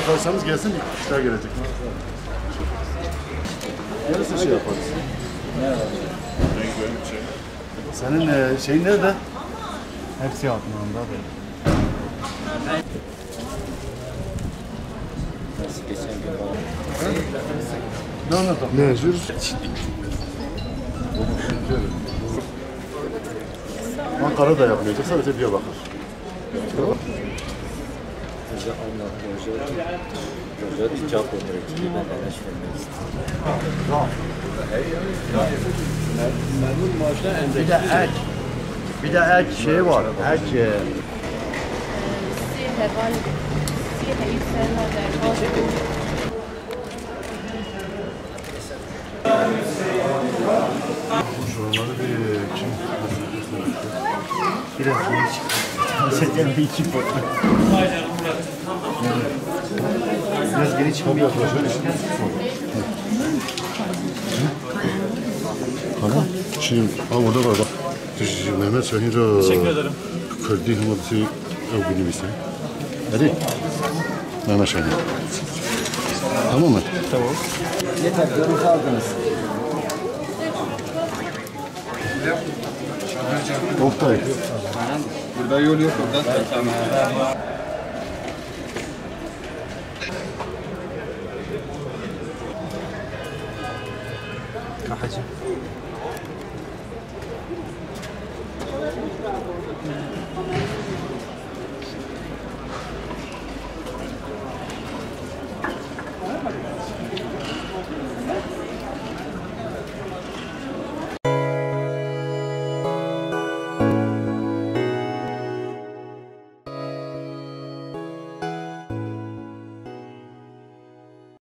çağırsanız gelsin, kişiler gelecek. Yarısı şey yaparız. Senin şeyin nerede? Hepsi altında böyle. Nasıl geçen gün Ne anlatalım? Ne yazıyoruz? Ankara da yapmayacak, sadece Diyarbakır. bize anlatmayacak. Özel icap olarak ben de şöyle memnun maaşına endeks. Bir de ek şey var. Ek Şuraları bir kim? biraz geri çık. Bir iki pot. Biraz geri çıkın bir iki pot. Tamam. Şimdi orada var bak. Mehmet Şahin'e Teşekkür ederim. Kırdı hizmeti evgini bir şey. Hadi. Mehmet Şahin. Tamam mı? Tamam. Yeter görüntü aldınız. Oktay. Burada yol yok oradan. Tamam. Kahacı.